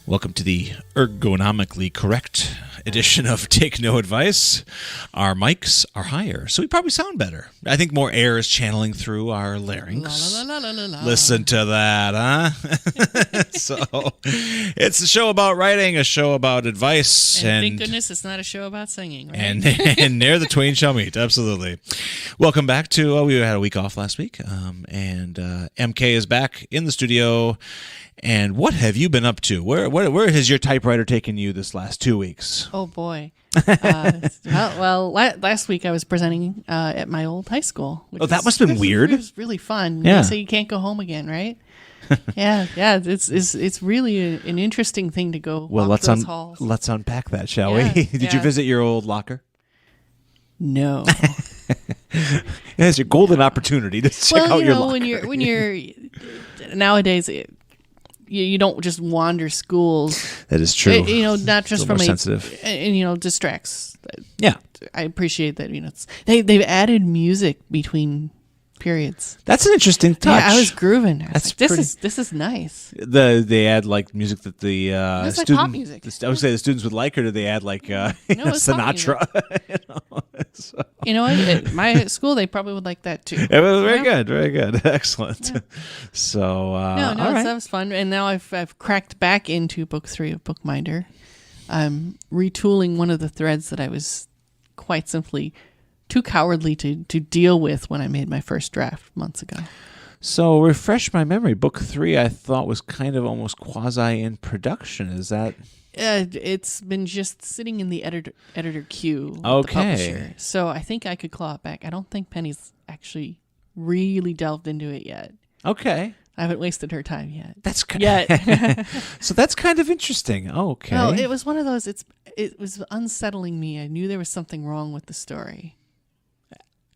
Welcome to the ergonomically correct edition of Take No Advice. Our mics are higher, so we probably sound better. I think more air is channeling through our larynx. La, la, la, la, la, la. Listen to that, huh? So, it's a show about writing, a show about advice. And thank goodness it's not a show about singing, right? And ne'er the twain shall meet, absolutely. Welcome back to, we had a week off last week, and MK is back in the studio. And what have you been up to? Where has your typewriter taken you this last 2 weeks? Oh, boy. Last week I was presenting at my old high school. That must have been weird. It was really fun. Yeah. So you can't go home again, right? Yeah. It's really an interesting thing to go walk those halls. Let's unpack that, shall we? Did you visit your old locker? No. It's your golden opportunity to check out your locker. when you're nowadays. You don't just wander schools. That is true. Not just from sensitive. And distracts. Yeah, I appreciate that. They've added music between periods. That's an interesting touch. Yeah, I was grooving. This is nice. They add like music that the it's student, like pop music. I would say the students would like, or do they add like Sinatra? My school they probably would like that too. It was very good, excellent. Yeah. So all right. so that was fun, and now I've cracked back into book 3 of Bookminder. I'm retooling one of the threads that I was quite simply too cowardly to deal with when I made my first draft months ago. So refresh my memory. Book 3 I thought was kind of almost quasi in production. Is that? It's been just sitting in the editor queue with the publisher. So I think I could claw it back. I don't think Penny's actually really delved into it yet. Okay. I haven't wasted her time yet. That's so that's kind of interesting. Okay. Well, it was one of those. It was unsettling me. I knew there was something wrong with the story.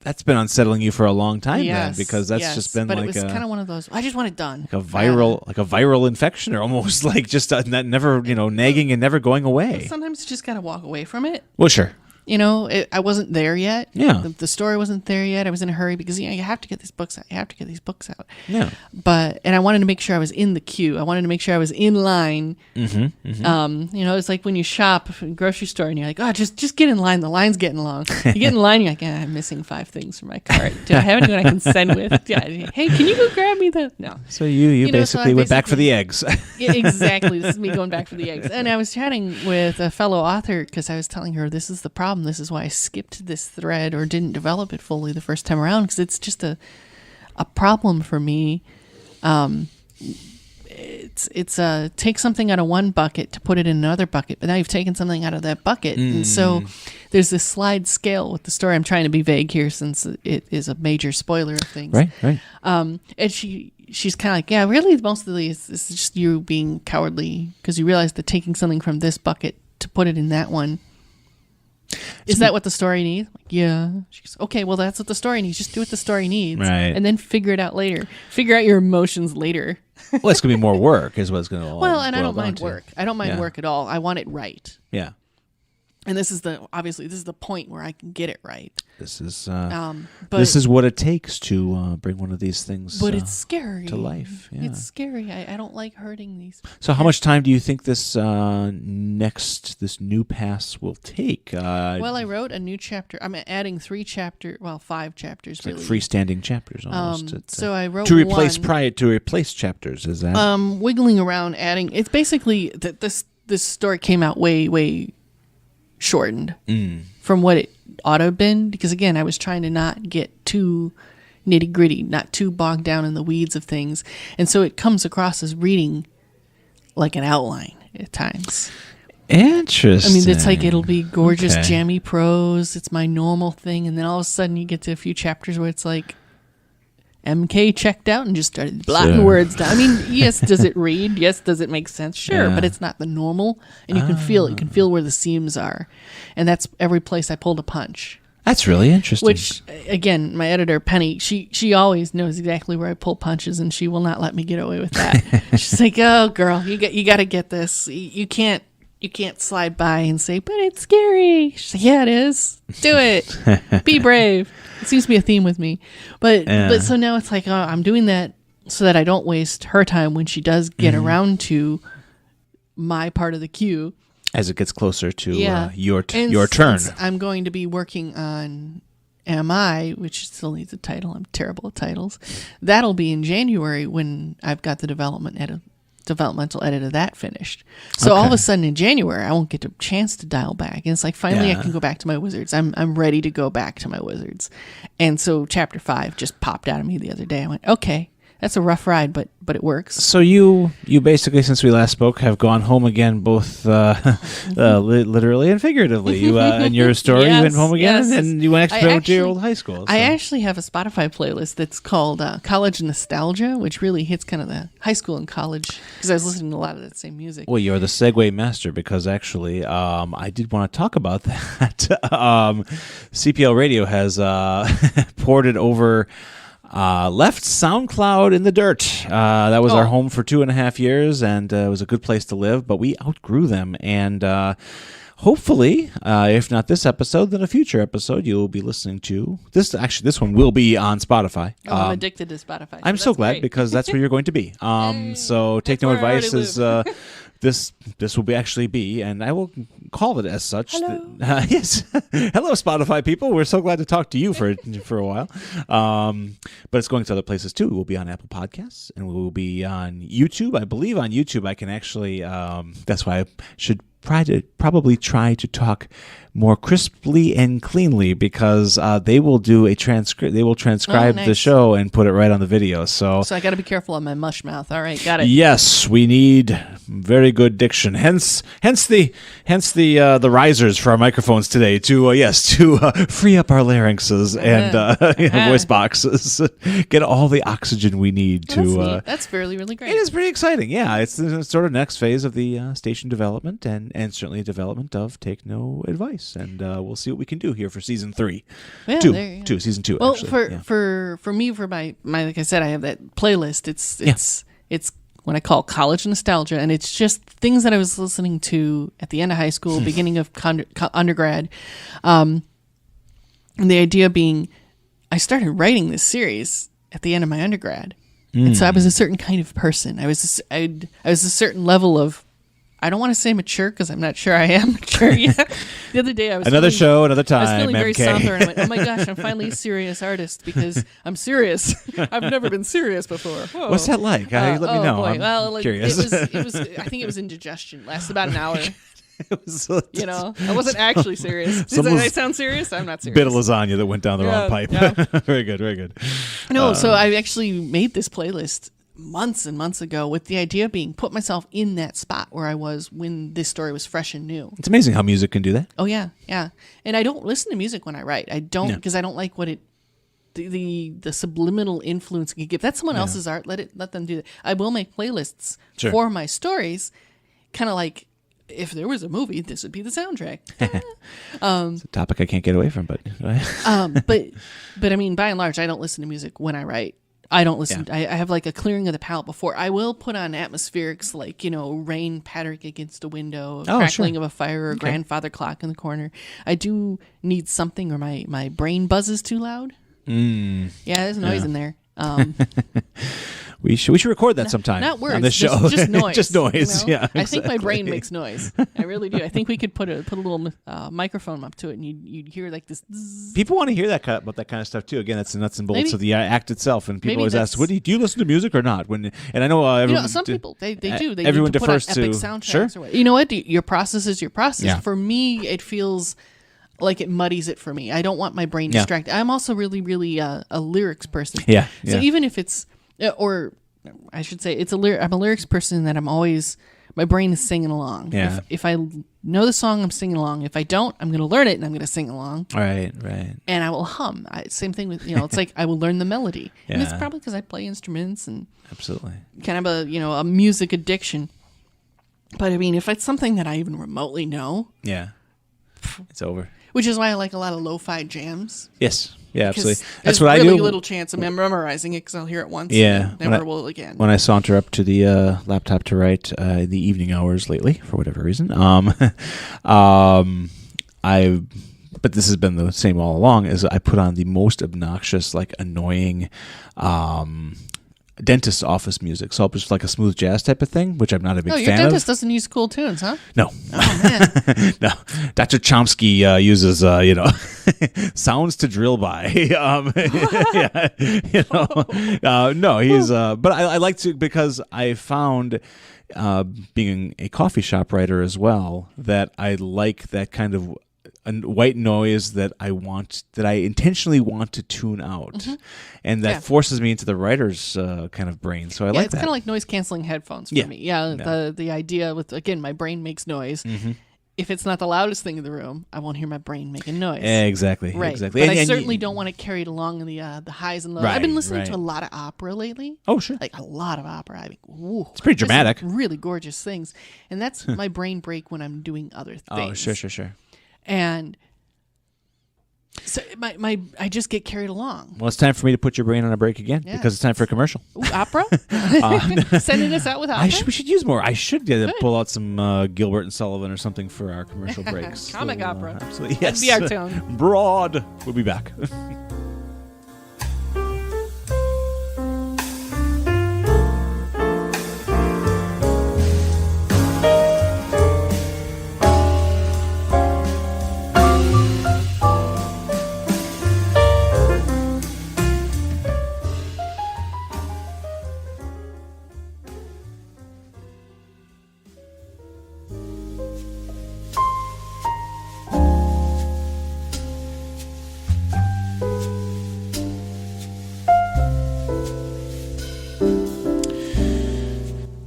That's been unsettling you for a long time, then, because that's just been but like it was kind of one of those. I just want it done. Like a viral infection, or almost like just never, nagging and never going away. Sometimes you just gotta walk away from it. Well, sure. I wasn't there yet. Yeah. The story wasn't there yet. I was in a hurry because you have to get these books out. You have to get these books out. Yeah. And I wanted to make sure I was in the queue. I wanted to make sure I was in line. Mm-hmm, mm-hmm. It's like when you shop at a grocery store and you're like, oh, just get in line. The line's getting long. You get in line, you're like, I'm missing 5 things from my cart. Do I have anyone I can send with? Yeah. Hey, can you go grab me the? No. So you basically went back for the eggs. Yeah, exactly. This is me going back for the eggs. And I was chatting with a fellow author because I was telling her this is the problem. This is why I skipped this thread or didn't develop it fully the first time around, because it's just a problem for me. It's take something out of one bucket to put it in another bucket, but now you've taken something out of that bucket, and so there's this slide scale with the story. I'm trying to be vague here since it is a major spoiler of things. Right. And she's kind of like, yeah, really, most of these is just you being cowardly because you realize that taking something from this bucket to put it in that one. Is that what the story needs? Like, yeah. She's okay. Well, that's what the story needs. Just do what the story needs, right? And then figure it out later. Figure out your emotions later. Well, it's gonna be more work, is what it's gonna. Well, and I don't mind work. I don't mind work at all. I want it right. Yeah. And this is the point where I can get it right. This is what it takes to bring one of these things. But it's scary to life. Yeah. It's scary. I don't like hurting these. So, how much time do you think this new pass will take? Well, I wrote a new chapter. I'm adding 5 chapters. It's really. Like freestanding chapters almost. So I wrote to replace chapters. Is that wiggling around, adding? It's basically that this story came out way shortened from what it ought to have been, because again I was trying to not get too nitty gritty, not too bogged down in the weeds of things, and so it comes across as reading like an outline at times. Interesting. I mean, it's like it'll be gorgeous jammy prose, it's my normal thing, and then all of a sudden you get to a few chapters where it's like MK checked out and just started blotting words down. I mean, yes, does it read? Yes, does it make sense? Sure, but it's not the normal, and you can feel it. You can feel where the seams are, and that's every place I pulled a punch. That's really interesting. Which, again, my editor, Penny, she always knows exactly where I pull punches, and she will not let me get away with that. She's like, oh, girl, you got to get this. You can't slide by and say, but it's scary. She's like, yeah, it is. Do it. Be brave. It seems to be a theme with me. But so now it's like, I'm doing that so that I don't waste her time when she does get around to my part of the queue. As it gets closer to Yeah. your And turn. since I'm going to be working on MI, which still needs a title. I'm terrible at titles. That'll be in January when I've got the developmental edit of that finished. So all of a sudden in January, I won't get a chance to dial back. And it's like, finally, I can go back to my Wizards. I'm ready to go back to my Wizards. And so Chapter 5 just popped out of me the other day. I went, okay, that's a rough ride, but it works. So you basically, since we last spoke, have gone home again, both literally and figuratively. You in your story, you went home again, and you went back to your old high school. So. I actually have a Spotify playlist that's called College Nostalgia, which really hits kind of the high school and college, because I was listening to a lot of that same music. Well, you're the segue master, because actually, I did want to talk about that. CPL Radio has ported over. Left SoundCloud in the dirt. That was our home for 2.5 years, and it was a good place to live, but we outgrew them. And hopefully, if not this episode, then a future episode you'll be listening to. This one will be on Spotify. I'm addicted to Spotify. I'm so glad, great. because that's where you're going to be. So take no advice as this will be, and I will call it as such. Hello. Yes. Hello, Spotify people. We're so glad to talk to you for a while. But it's going to other places too. We'll be on Apple Podcasts, and we will be on YouTube. I believe on YouTube I can actually, that's why I should probably try to talk more crisply and cleanly, because they will do a transcript. They will transcribe the show and put it right on the video. So I got to be careful on my mush mouth. All right, got it. Yes, we need very good diction. Hence the risers for our microphones today to free up our larynxes and voice boxes, get all the oxygen we need to. That's really, really great. It is pretty exciting. Yeah, it's the sort of next phase of the station development and certainly development of Take No Advice. And we'll see what we can do here for season 3. Yeah, season 2. Well, actually. for me, for my like I said, I have that playlist. It's what I call college nostalgia, and it's just things that I was listening to at the end of high school, beginning of undergrad. And the idea being, I started writing this series at the end of my undergrad, and so I was a certain kind of person. I was a certain level of. I don't want to say mature, because I'm not sure I am mature yet. The other day I was another time. I was feeling very MK. somber, and I went, "Oh my gosh, I'm finally a serious artist, because I'm serious. I've never been serious before." Whoa. What's that like? Let me know. Boy. I'm well, curious. It was. I think it was indigestion. Lasted about an hour. It was, I wasn't actually serious. Did I sound serious? I'm not serious. Bit of lasagna that went down the wrong pipe. Yeah. Very good, very good. No, so I actually made this playlist months and months ago, with the idea being put myself in that spot where I was when this story was fresh and new. It's amazing how music can do that. Oh yeah. And I don't listen to music when I write. I don't, because I don't like what the subliminal influence can give. That's someone else's art. Let them do that. I will make playlists for my stories, kind of like, if there was a movie, this would be the soundtrack. It's a topic I can't get away from, but but I mean, by and large, I don't listen to music when I write. I don't listen. I have like a clearing of the palate before. I will put on atmospherics like, rain pattering against a window, crackling of a fire, or a grandfather clock in the corner. I do need something, or my brain buzzes too loud. Yeah, there's noise in there. We should record that sometime. Not words, on this show. Just noise. Just noise. Yeah, exactly. I think my brain makes noise. I really do. I think we could put a little microphone up to it, and you'd hear like this. Zzz. People want to hear about that kind of stuff too. Again, that's the nuts and bolts of the act itself. And people always ask, "Do you listen to music or not?" And I know everyone. Some people they do. They everyone need to defers put on epic to soundtracks. Or what. You know what? Your process is your process. Yeah. For me, it feels like it muddies it for me. I don't want my brain distracted. I'm also really, really a lyrics person. Yeah. So even if it's, or I should say, I'm a lyrics person that I'm always, my brain is singing along. Yeah. If I know the song, I'm singing along. If I don't, I'm going to learn it and I'm going to sing along. Right. And I will hum. Same thing with, it's like I will learn the melody. Yeah. And it's probably because I play instruments and absolutely kind of a music addiction. But I mean, if it's something that I even remotely know. Yeah. It's over. Which is why I like a lot of lo-fi jams. Yes. Yeah, absolutely. That's what I do. There's really little chance of memorizing it because I'll hear it once. Yeah. And never will again. When I saunter up to the laptop to write in the evening hours lately, for whatever reason, but this has been the same all along, is I put on the most obnoxious, like annoying dentist office music. So just like a smooth jazz type of thing, which I'm not a big your fan dentist of. doesn't use cool tunes, huh? No. Oh, man. No. Dr. Chomsky uses, sounds to drill by. No, he's, but I like to, because I found, being a coffee shop writer as well, that I like that kind of white noise that I intentionally want to tune out, and that forces me into the writer's kind of brain. So I like it's that. kind of like noise canceling headphones for me. The idea with, again, my brain makes noise. If it's not the loudest thing in the room, I won't hear my brain making noise. Exactly. Right. Exactly. But I certainly don't want to carry it along in the highs and lows. I've been listening to a lot of opera lately. Oh, sure. Like a lot of opera. I mean, ooh, it's pretty dramatic. Really gorgeous things. And that's my brain break when I'm doing other things. Oh, sure. And so I just get carried along. Well, it's time for me to put your brain on a break again because it's time for a commercial. Ooh, opera? Sending us out with opera? We should use more. I should pull out some Gilbert and Sullivan or something for our commercial breaks. Comic opera. Absolutely. Yes. That'd be our tone. Broad. We'll be back.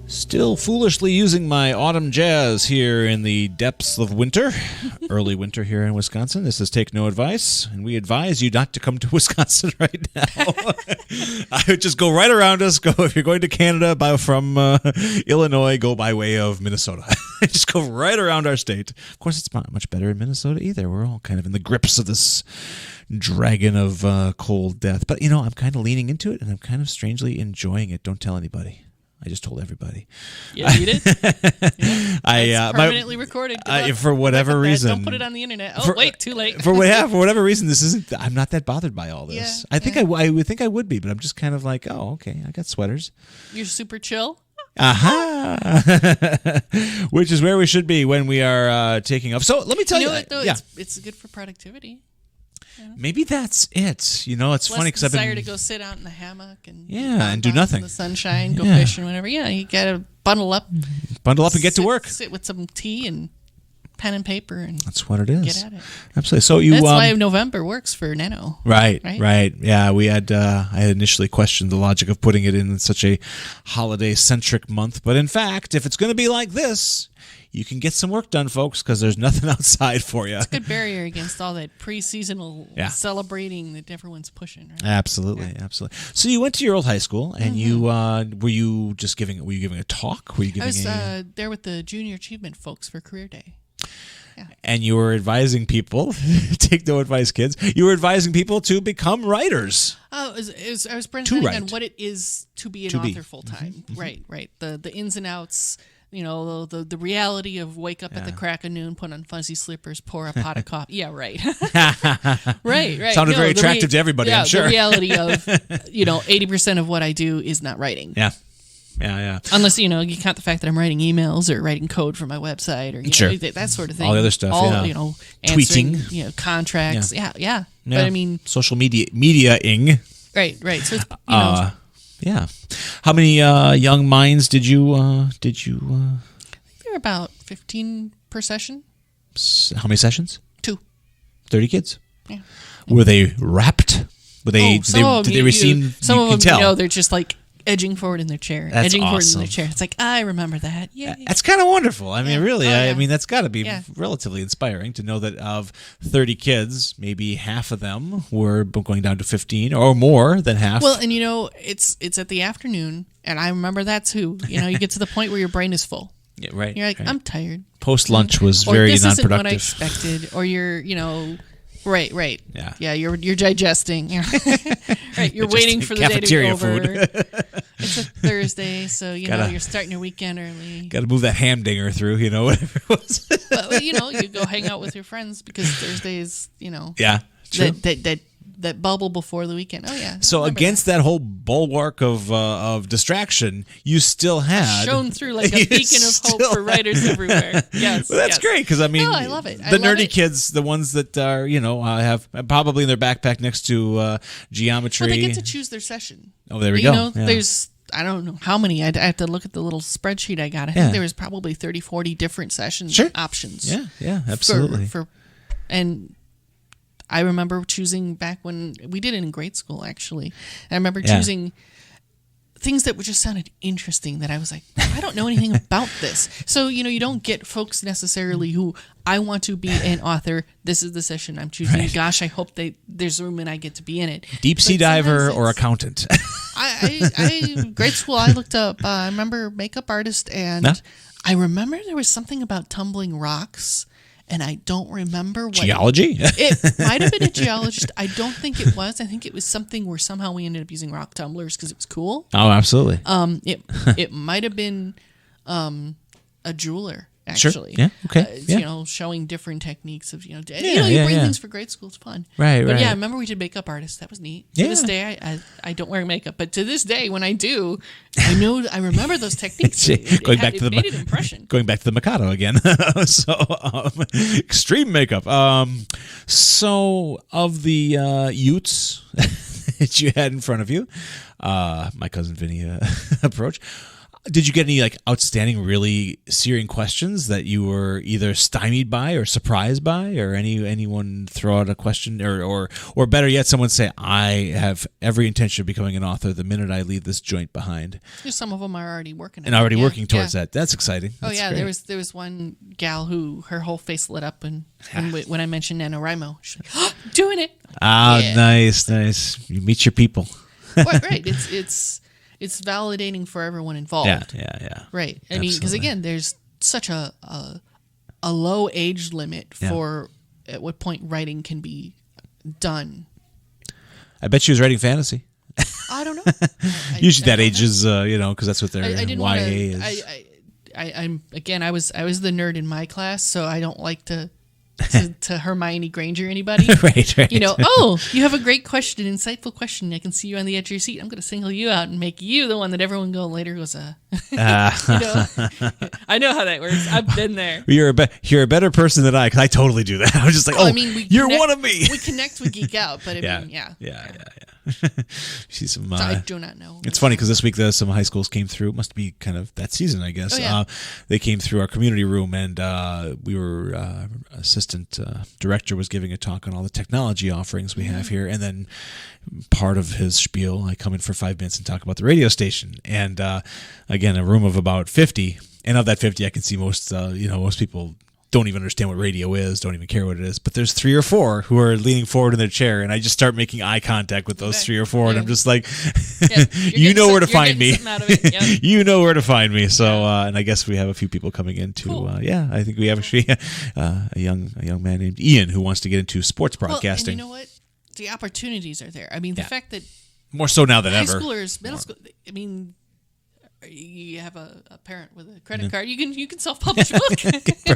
Still foolishly using my autumn jazz here in the depths of winter, early winter here in Wisconsin. This is Take No Advice, and we advise you not to come to Wisconsin right now. I would just go right around us. Go if you're going to Canada from Illinois, go by way of Minnesota. Just go right around our state. Of course, it's not much better in Minnesota either. We're all kind of in the grips of this dragon of cold death. But, I'm kind of leaning into it, and I'm kind of strangely enjoying it. Don't tell anybody. I just told everybody. Yeah, you did? Yeah. It's permanently recorded. For whatever reason. Don't put it on the internet. Oh, wait, too late. For whatever reason, I'm not that bothered by all this. Yeah, I would think I would be, but I'm just kind of like, oh, okay, I got sweaters. You're super chill? Aha! Which is where we should be when we are taking off. So let me tell you. You know what, though? Yeah. It's good for productivity. Maybe that's it. It's funny because I've been desire to go sit out in the hammock and do nothing in the sunshine, go fishing, whatever. Yeah, you gotta bundle up and get to work. Sit with some tea and pen and paper, and that's what it is. Get at it. Absolutely. So that's why November works for Nano. Right. Yeah, we had. I had initially questioned the logic of putting it in such a holiday-centric month, but in fact, if it's going to be like this, you can get some work done, folks, because there's nothing outside for you. It's a good barrier against all that pre-seasonal celebrating that everyone's pushing. Right? Absolutely. So you went to your old high school, and you were you giving a talk? Were you giving? I was there with the Junior Achievement folks for Career Day. Yeah. And you were advising people, take no advice, kids. You were advising people to become writers. Oh, I was brainstorming on what it is to be an author full time. Mm-hmm. Right. The ins and outs. The reality of wake up at the crack of noon, put on fuzzy slippers, pour a pot of coffee. Yeah, right. right. Sounded very attractive to everybody, I'm sure. The reality of, 80% of what I do is not writing. Yeah. Unless, you count the fact that I'm writing emails or writing code for my website or that sort of thing. All the other stuff, answering, tweeting. Contracts. Yeah. But I mean. Social media-ing. Right. So, yeah. How many young minds did you? I think there were about 15 per session. How many sessions? 2. 30 kids. Yeah. Were they rapt? Did they receive? Some you of can them, tell. They're just like edging forward in their chair. That's forward awesome. in their chair. It's like, I remember that. Yeah. That's kind of wonderful. I mean, really. I mean, that's got to be Yeah. relatively inspiring to know that of 30 kids, maybe half of them were going down to 15 or more than half. Well, and it's at the afternoon, and I remember that too. You get to the point where your brain is full. Yeah, right. You're like, right. I'm tired. Post lunch was or very this non-productive. Isn't what I expected. Or you're, Right. Yeah. You're digesting. Right. You're waiting for the day to be over. It's a Thursday, so you're starting your weekend early. Got to move that ham dinger through, whatever it was. But you go hang out with your friends because Thursdays, Yeah. True. That that bubble before the weekend. Oh yeah. So against that whole bulwark of distraction, you still had shone through like a beacon of hope for writers everywhere. Yes, well, that's great because I mean, I love it. The nerdy kids, the ones that are have probably in their backpack next to geometry. Well, they get to choose their session. Oh, there we go. There's I don't know how many. I have to look at the little spreadsheet I got. I think there was probably 30, 40 different sessions options. Yeah, absolutely. And I remember choosing back when we did it in grade school, actually. I remember choosing things that just sounded interesting that I was like, I don't know anything about this. So, you don't get folks necessarily who, I want to be an author. This is the session I'm choosing. Right. Gosh, I hope there's room and I get to be in it. Deep sea diver or accountant. Grade school, I looked up, I remember makeup artist, and I remember there was something about tumbling rocks. And I don't remember what... Geology? It might have been a geologist. I don't think it was. I think it was something where somehow we ended up using rock tumblers because it was cool. Oh, absolutely. It might have been a jeweler, actually. Sure. Yeah. Okay. Showing different techniques of, you bring things for grade school. It's fun. Right, But yeah, I remember we did makeup artists. That was neat. To this day, I don't wear makeup. But to this day, when I do, I remember those techniques. Going back to made an impression. Going back to the Mikado again. So, extreme makeup. So, of the Utes that you had in front of you, my cousin Vinny approach, did you get any outstanding, really searing questions that you were either stymied by or surprised by, or anyone throw out a question, or better yet, someone say, "I have every intention of becoming an author the minute I leave this joint behind." Because some of them are already working. Working towards that. That's exciting. That's great. there was one gal who her whole face lit up and when I mentioned NaNoWriMo, she's like, "Oh, doing it!" Nice. You meet your people. Right. It's validating for everyone involved. Yeah. Right. I mean, because again, there's such a low age limit for at what point writing can be done. I bet she was writing fantasy. I don't know. Usually that age is, because that's what their YA is. I was the nerd in my class, so I don't like to Hermione Granger anybody. Right. Oh, you have a great question, an insightful question. I can see you on the edge of your seat. I'm going to single you out and make you the one that everyone later goes, I know how that works. I've been there. You're a better person than I, because I totally do that. I was just like, you're one of me. We connect, we geek out, but yeah. See some. So I do not know. It's funny because this week some high schools came through. It must be kind of that season, I guess. Oh, yeah. They came through our community room, and we were assistant director was giving a talk on all the technology offerings we have here, and then part of his spiel, I come in for 5 minutes and talk about the radio station, and again, a room of about 50, and of that 50, I can see most people don't even understand what radio is, don't even care what it is. But there's 3 or 4 who are leaning forward in their chair, and I just start making eye contact with those 3 or 4, and I'm just like, you know where to find me. You know where to find me. So, and I guess we have a few people coming in to, cool. I think we have actually a young man named Ian who wants to get into sports broadcasting. And you know what? The opportunities are there. I mean, the fact that more so now than ever. High schoolers, middle school. I mean, you have a parent with a credit card. You can self-publish a book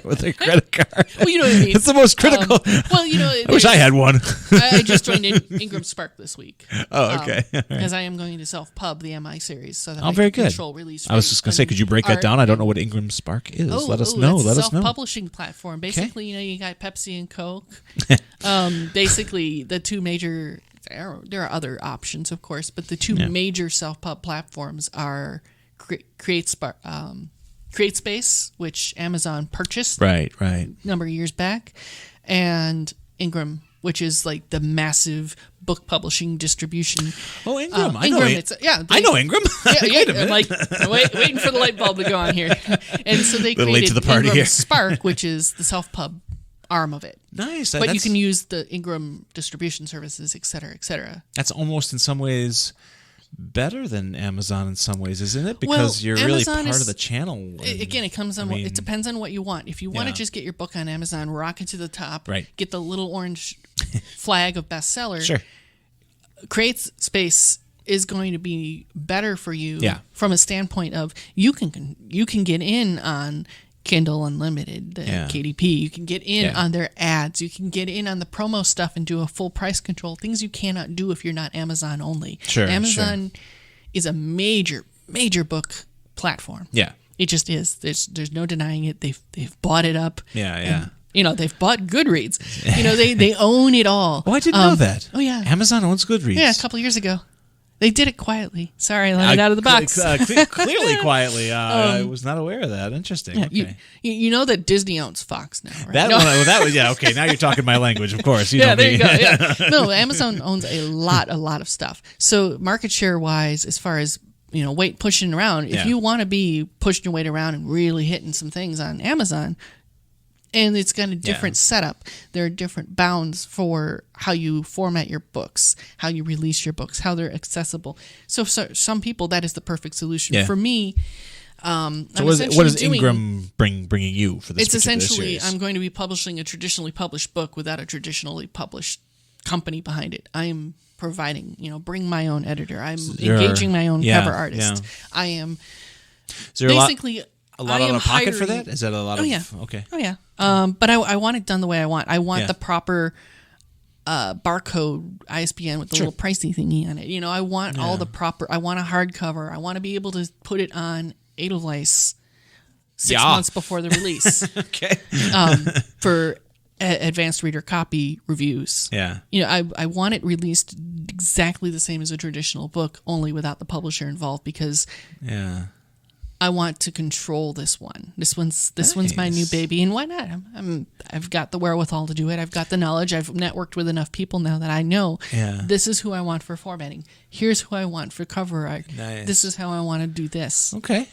with a credit card. Well, you know what I mean. It's the most critical. I wish I had one. I just joined Ingram Spark this week. Oh, okay. Because I am going to self-pub the MI series, so that I can control release. I was just going to say, could you break that down? I don't know what Ingram Spark is. Let us know. Let us know. Self-publishing platform. Basically, you got Pepsi and Coke. Basically, the two major. There are other options, of course, but the two major self-pub platforms are CreateSpace, which Amazon purchased right a number of years back, and Ingram, which is like the massive book publishing distribution. Oh, Ingram. I know Ingram. I'm like waiting for the light bulb to go on here. And so they created Ingram Spark, which is the self-pub arm of it. Nice. But you can use the Ingram distribution services, et cetera, et cetera. That's almost in some ways better than Amazon in some ways, isn't it? Because you're really part of the channel. Again, it comes on. It depends on what you want. If you want to just get your book on Amazon, rock it to the top, get the little orange flag of bestseller. Sure. CreateSpace is going to be better for you from a standpoint of you can get in on Kindle Unlimited, the KDP. You can get in on their ads. You can get in on the promo stuff and do a full price control. Things you cannot do if you're not Amazon only. Sure, Amazon is a major book platform. Yeah. It just is. There's no denying it. They've bought it up. Yeah, and, they've bought Goodreads. They own it all. Oh, I didn't know that. Oh, yeah. Amazon owns Goodreads. Yeah, a couple of years ago. They did it quietly. Sorry, I let it out of the box. Clearly quietly. I was not aware of that. Interesting. Yeah, okay. You know that Disney owns Fox now, right? That was okay. Now you're talking my language, of course. You know there me. you go. Yeah. No, Amazon owns a lot of stuff. So market share wise, as far as weight pushing around, if you want to be pushing your weight around and really hitting some things on Amazon, and it's got a different setup. There are different bounds for how you format your books, how you release your books, how they're accessible. So some people, that is the perfect solution. Yeah. For me, so what is Ingram bringing you for this? It's essentially, series? I'm going to be publishing a traditionally published book without a traditionally published company behind it. I am providing, bring my own editor. I'm engaging my own cover artist. I am basically... A lot out of pocket for that? Is that a lot of... Okay. Oh, yeah. But I want it done the way I want. I want the proper barcode ISBN with the little pricey thingy on it. I want all the proper... I want a hardcover. I want to be able to put it on Edelweiss 6 months before the release. Okay. For advanced reader copy reviews. Yeah. I want it released exactly the same as a traditional book, only without the publisher involved, because... Yeah. I want to control this one. This one's my new baby, and why not? I've got the wherewithal to do it. I've got the knowledge. I've networked with enough people now that I know this is who I want for formatting. Here's who I want for cover art. Nice. This is how I want to do this. Okay,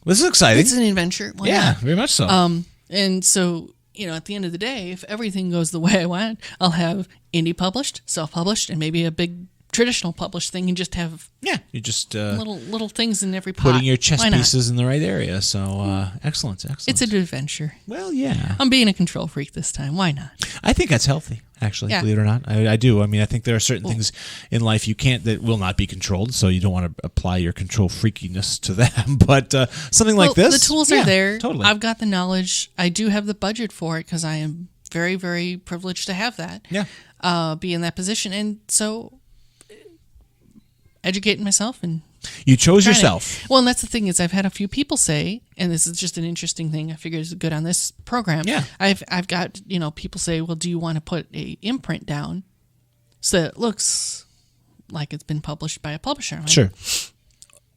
this is exciting. It's an adventure. Why not? Very much so. And so at the end of the day, if everything goes the way I want, I'll have indie published, self-published, and maybe a big traditional published thing, and just have you just little things in every pot. Putting your chess pieces in the right area. So excellent. It's an adventure. Well, yeah. I'm being a control freak this time. Why not? I think that's healthy, actually. Believe it or not, I do. I mean, I think there are certain things in life that will not be controlled, so you don't want to apply your control freakiness to them. But something like this, the tools are there. Totally. I've got the knowledge. I do have the budget for it because I am very, very privileged to have that. Yeah. Be in that position, and so. Educating myself and you chose yourself. Well, and that's the thing is I've had a few people say, and this is just an interesting thing I figure is good on this program. Yeah. I've got people say, well, do you want to put a imprint down so that it looks like it's been published by a publisher? Like, sure.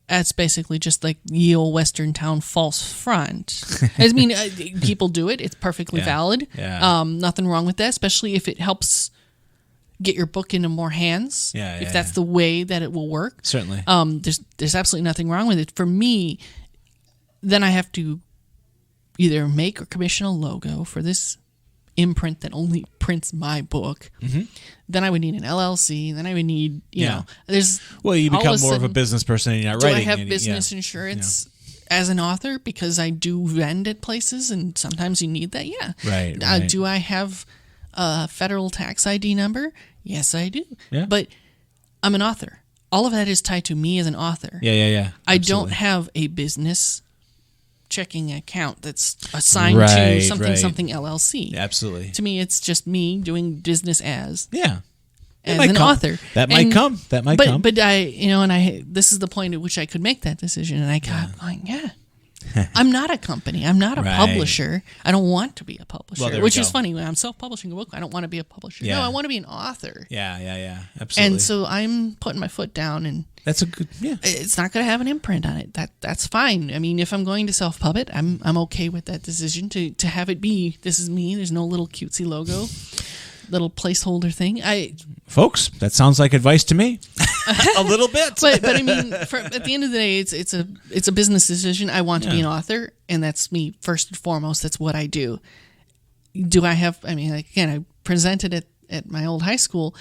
That's basically just like ye old Western town false front. I mean, people do it. It's perfectly valid. Yeah. Nothing wrong with that, especially if it helps get your book into more hands. If that's the way that it will work. Certainly. There's absolutely nothing wrong with it. For me, then I have to either make or commission a logo for this imprint that only prints my book. Mm-hmm. Then I would need an LLC. Then I would need, there's... Well, you become more of a business person and you're not writing. Do I have business insurance as an author? Because I do vend at places and sometimes you need that. Yeah. Right. Do I have a federal tax ID number? Yes, I do. Yeah. But I'm an author. All of that is tied to me as an author. Yeah. I don't have a business checking account that's assigned to something LLC. Absolutely. To me, it's just me doing business as an author. That might come. But I, this is the point at which I could make that decision, and I got going, I'm not a company. I'm not a publisher. I don't want to be a publisher, which is funny. When I'm self-publishing a book, I don't want to be a publisher. Yeah. No, I want to be an author. Yeah. Absolutely. And so I'm putting my foot down, and that's a good. Yeah. It's not going to have an imprint on it. That's fine. I mean, if I'm going to self-pub it, I'm okay with that decision to have it be. This is me. There's no little cutesy logo, little placeholder thing. Folks, that sounds like advice to me. A little bit. But I mean, at the end of the day, it's a business decision. I want to be an author, and that's me first and foremost. That's what I do. Do I have? I mean, again, I presented at my old high school,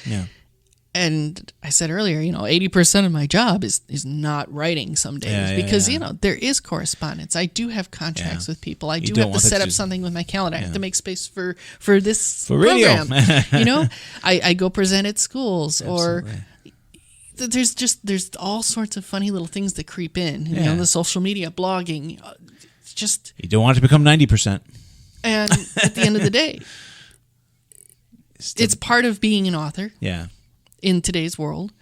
and I said earlier, 80% of my job is not writing some days because there is correspondence. I do have contracts with people. I do have to set up something with my calendar. I have to make space for this program. Radio. I go present at schools or. There's all sorts of funny little things that creep in. The social media, blogging, just You don't want it to become 90%. and at the end of the day, it's part of being an author. Yeah. In today's world.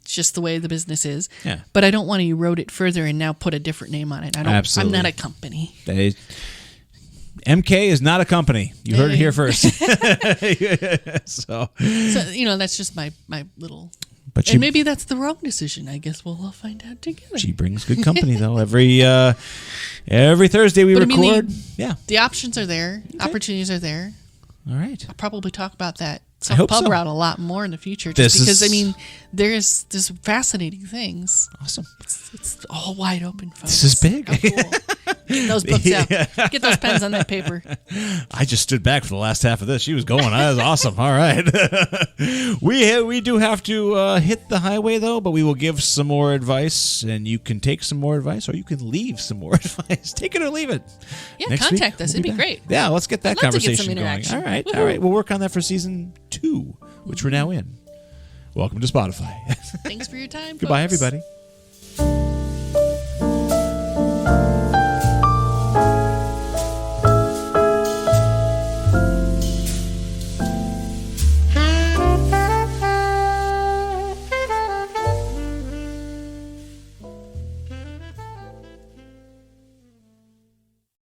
It's just the way the business is. Yeah. But I don't want to erode it further and now put a different name on it. Absolutely. I'm not a company. MK is not a company. You heard it here first. So that's just my little. But and maybe that's the wrong decision. I guess we'll all find out together. She brings good company though. Every Thursday we record. The options are there. Okay. Opportunities are there. All right. I'll probably talk about that I hope pub so. route a lot more in the future. Just because there's fascinating things. Awesome. It's all wide open, folks. This is big. How cool. Get those books out. Get those pens on that paper. I just stood back for the last half of this. She was going. That was awesome. All right. We do have to hit the highway, though, but we will give some more advice, and you can take some more advice, or you can leave some more advice. Take it or leave it. Yeah, Next contact week, us. It'd be great. Yeah, let's get that conversation some going. interaction. All right. Woo-hoo. All right. We'll work on that for season 2, which we're now in. Welcome to Spotify. Thanks for your time, Goodbye, folks. everybody.